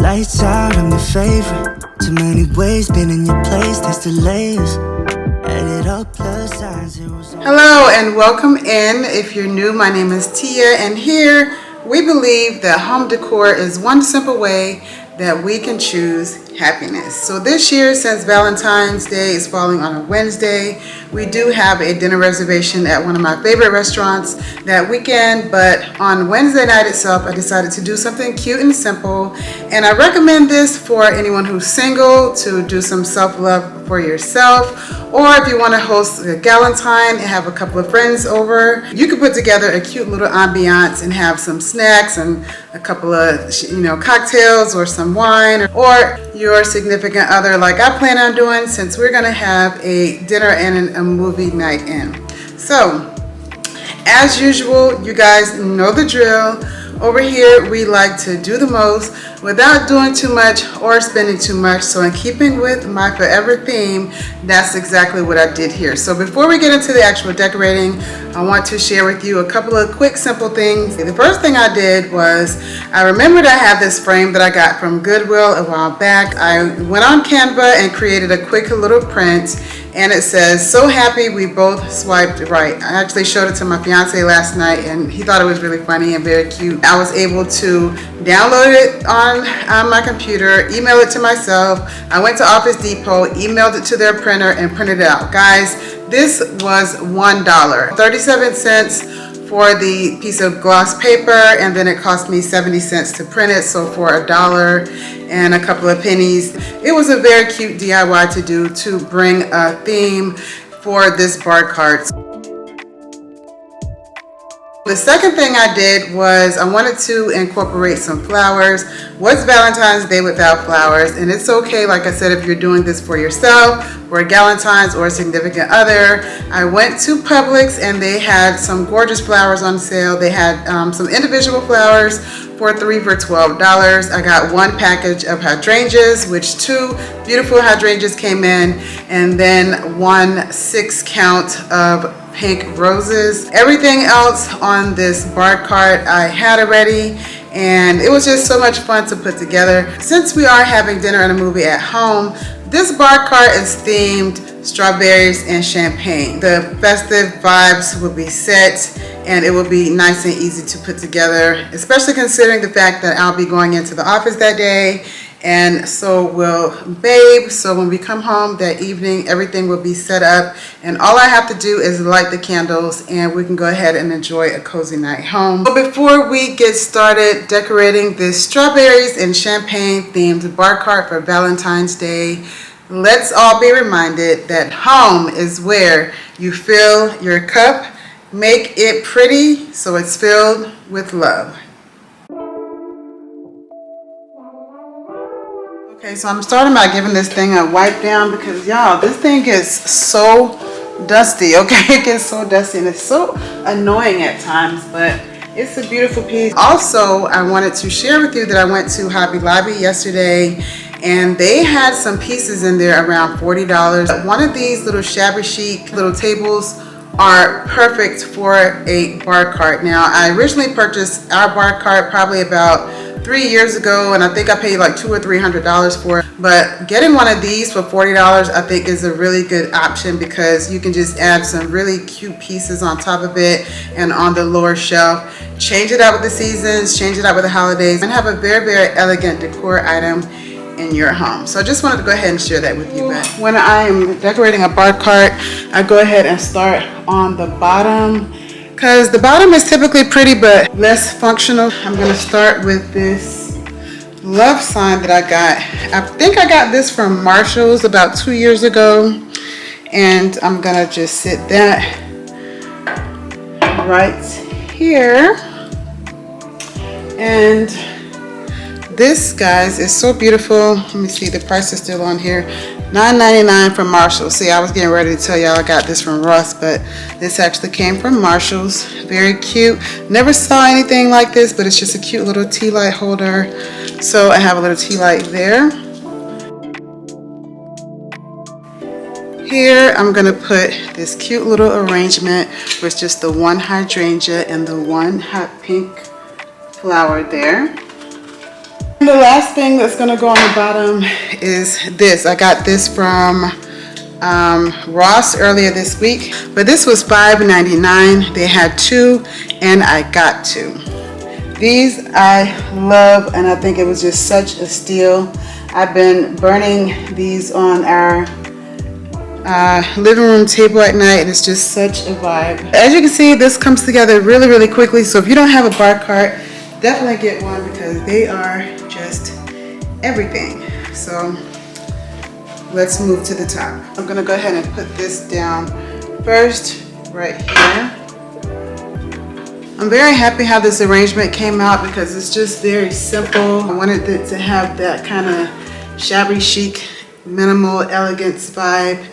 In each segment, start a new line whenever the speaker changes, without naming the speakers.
Lights out, I'm your favorite. Too many ways, been in your place, there's delays. Add it up, plus signs, zeros.
Hello and welcome in. If you're new, my name is Tia, and here we believe that home decor is one simple way that we can choose happiness. So this year, since Valentine's Day is falling on a Wednesday, we do have a dinner reservation at one of my favorite restaurants that weekend, but on Wednesday night itself, I decided to do something cute and simple, and I recommend this for anyone who's single to do some self-love for yourself, or if you want to host a Galentine and have a couple of friends over, you could put together a cute little ambiance and have some snacks and a couple of, cocktails or some wine, or your significant other like I plan on doing, since we're going to have a dinner and a movie night in. So, as usual, you guys know the drill. Over here, we like to do the most without doing too much or spending too much. So in keeping with my forever theme, that's exactly what I did here. So before we get into the actual decorating, I want to share with you a couple of quick, simple things. The first thing I did was, I remembered I had this frame that I got from Goodwill a while back. I went on Canva and created a quick little print, and it says, "So happy we both swiped right." I actually showed it to my fiance last night, and he thought it was really funny and very cute. I was able to download it on my computer, email it to myself. I went to Office Depot, emailed it to their printer, and printed it out. Guys, this was $1, 37 cents for the piece of gloss paper, and then it cost me 70 cents to print it. So for $1 and a couple of pennies, it was a very cute DIY to do to bring a theme for this bar cart. The second thing I did was I wanted to incorporate some flowers. What's Valentine's Day without flowers? And it's okay, like I said, if you're doing this for yourself, for a Galentine's or a significant other. I went to Publix and they had some gorgeous flowers on sale. They had some individual flowers for 3 for $12. I got one package of hydrangeas, which 2 beautiful hydrangeas came in, and then 1 6-count of pink roses. Everything else on this bar cart I had already, and it was just so much fun to put together. Since we are having dinner and a movie at home, this bar cart is themed strawberries and champagne. The festive vibes will be set, and it will be nice and easy to put together, especially considering the fact that I'll be going into the office that day, and so will Babe. So when we come home that evening, everything will be set up, and all I have to do is light the candles, and we can go ahead and enjoy a cozy night home. But before we get started decorating this strawberries and champagne themed bar cart for Valentine's Day, let's all be reminded that home is where you fill your cup. Make it pretty so it's filled with love. Okay, so I'm starting by giving this thing a wipe down, because y'all, this thing is so dusty. Okay, it gets so dusty and it's so annoying at times, but it's a beautiful piece. Also, I wanted to share with you that I went to Hobby Lobby yesterday, and they had some pieces in there around $40. One of these little shabby chic little tables are perfect for a bar cart. Now, I originally purchased our bar cart probably about 3 years ago, and I think I paid like $200 or $300 for it. But getting one of these for $40 I think is a really good option, because you can just add some really cute pieces on top of it and on the lower shelf. Change it out with the seasons, change it out with the holidays, and have a very, very elegant decor item in your home. So I just wanted to go ahead and share that with you. But when I am decorating a bar cart, I go ahead and start on the bottom, because the bottom is typically pretty but less functional. I'm going to start with this love sign that I got. I think I got this from Marshall's about 2 years ago, and I'm going to just sit that right here. And this, guys, is so beautiful. Let me see, the price is still on here. $9.99 from Marshall. See, I was getting ready to tell y'all I got this from Ross, but this actually came from Marshall's. Very cute. Never saw anything like this, but it's just a cute little tea light holder. So I have a little tea light there. Here I'm going to put this cute little arrangement with just the one hydrangea and the one hot pink flower there. the last thing that's gonna go on the bottom is this. I got this from Ross earlier this week, but this was $5.99. They had two and I got two. These I love, and I think it was just such a steal. I've been burning these on our living room table at night, and it's just such a vibe. As you can see, this comes together really quickly, so if you don't have a bar cart, definitely get one because they are just everything. So let's move to the top. I'm gonna go ahead and put this down first right here. I'm very happy how this arrangement came out because it's just very simple. I wanted it to have that kind of shabby chic, minimal elegance vibe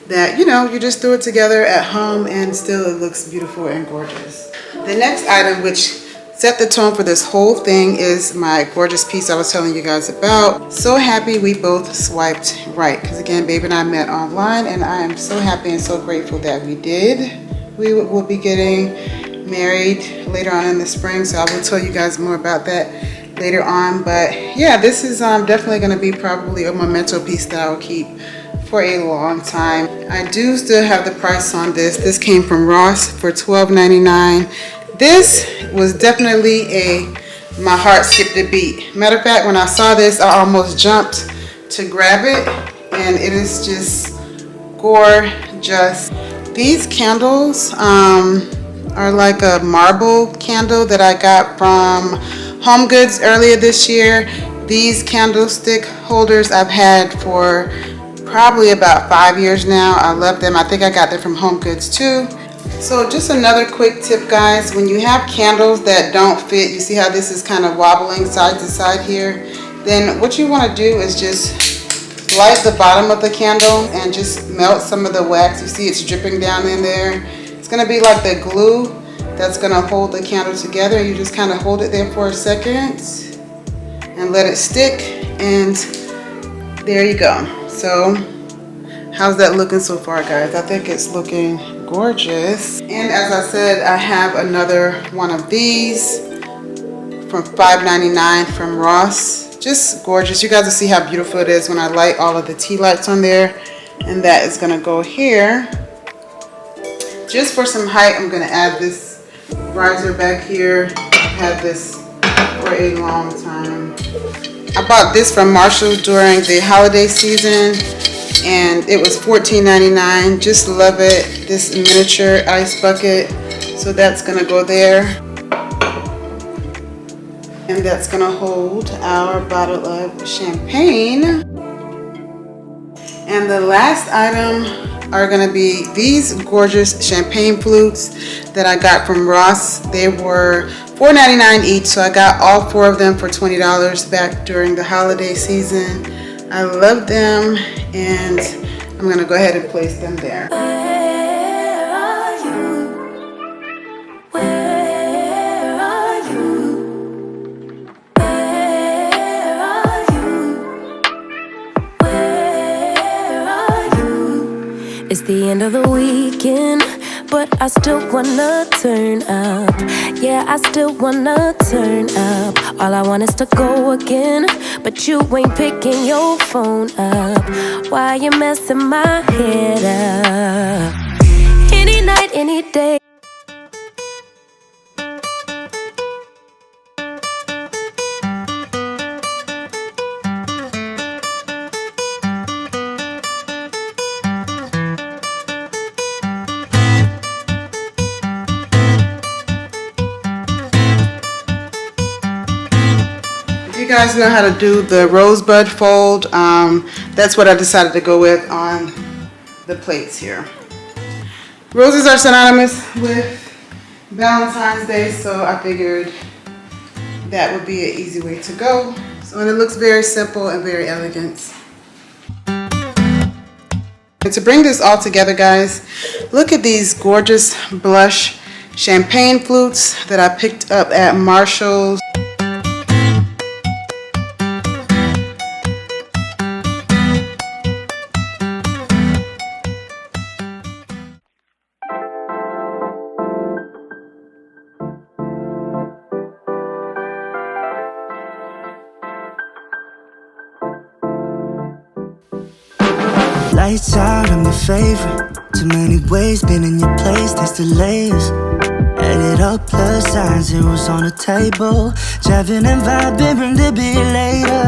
that, you know, you just throw it together at home and still it looks beautiful and gorgeous. The next item, which set the tone for this whole thing, is my gorgeous piece I was telling you guys about. So happy we both swiped right, because again, babe and I met online, and I am so happy and so grateful that we did. We will be getting married later on in the spring, so I will tell you guys more about that later on. But yeah, this is definitely going to be probably a memento piece that I will keep for a long time. I do still have the price on this. This came from Ross for $12.99. This was definitely my heart skipped a beat. Matter of fact, when I saw this, I almost jumped to grab it, and it is just gorgeous. These candles are like a marble candle that I got from Home Goods earlier this year. These candlestick holders I've had for probably about 5 years now. I love them. I think I got them from Home Goods too. So just another quick tip, guys, when you have candles that don't fit, you see how this is kind of wobbling side to side here, then what you want to do is just light the bottom of the candle and just melt some of the wax. You see it's dripping down in there. It's going to be like the glue that's going to hold the candle together. You just kind of hold it there for a second and let it stick, and there you go. So how's that looking so far, guys? I think it's looking gorgeous. And as I said, I have another one of these from $5.99 from Ross. Just gorgeous. You guys will see how beautiful it is when I light all of the tea lights on there. And that is going to go here. Just for some height, I'm going to add this riser back here. I've had this for a long time. I bought this from Marshall during the holiday season, and it was $14.99. Just love it. This miniature ice bucket. So that's going to go there. And that's going to hold our bottle of champagne. And the last item are going to be these gorgeous champagne flutes that I got from Ross. They were $4.99 each, so I got all four of them for $20 back during the holiday season. I love them, and I'm going to go ahead and place them there.
Where are you? Where are you? Where are you? Where are you? It's the end of the weekend, but I still wanna turn up. Yeah, I still wanna turn up. All I want is to go again, but you ain't picking your phone up. Why you messing my head up? Any night, any day.
You guys know how to do the rosebud fold. That's what I decided to go with on the plates here. Roses are synonymous with Valentine's Day, so I figured that would be an easy way to go. So, and it looks very simple and very elegant. And to bring this all together, guys, look at these gorgeous blush champagne flutes that I picked up at Marshall's.
Lights out, I'm your favorite. Too many ways, been in your place, there's delays. Add it up, plus sign, zeros on the table. Jiving and vibing, bring the beat later.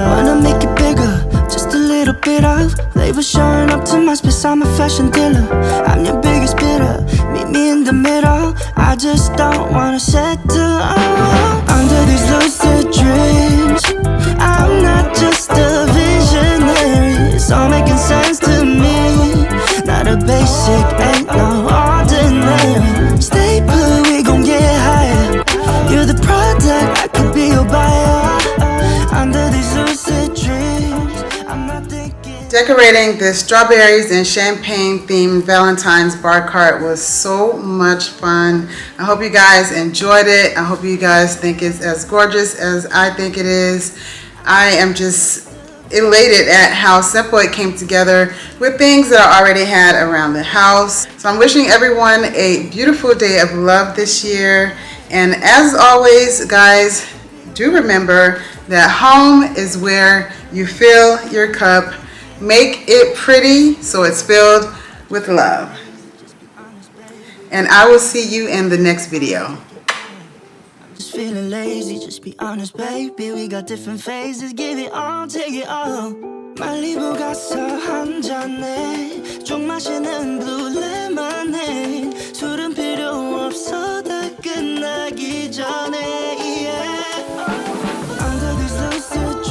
Wanna make it bigger, just a little bit of flavor showing up to my space, I'm a fashion dealer. I'm your biggest bidder, meet me in the middle. I just don't wanna settle under these lucid dreams. I'm not just a visionary, it's all making sense to me. Not a basic, ain't no ordinary. Stay put, we gon' get higher. You're the product, I could be your buyer. Under these lucid dreams, I'm not thinking.
Decorating the strawberries and champagne themed Valentine's bar cart was so much fun. I hope you guys enjoyed it. I hope you guys think it's as gorgeous as I think it is. I am just elated at how simple it came together with things that I already had around the house. So I'm wishing everyone a beautiful day of love this year. And as always, guys, do remember that home is where you fill your cup. Make it pretty so it's filled with love. And I will see you in the next video.
Just feeling lazy, just be honest, baby. We got different phases, give it all, take it all. 말리부 가서 한 잔에 좀 마시는 blue lemonade. 술은 필요 없어.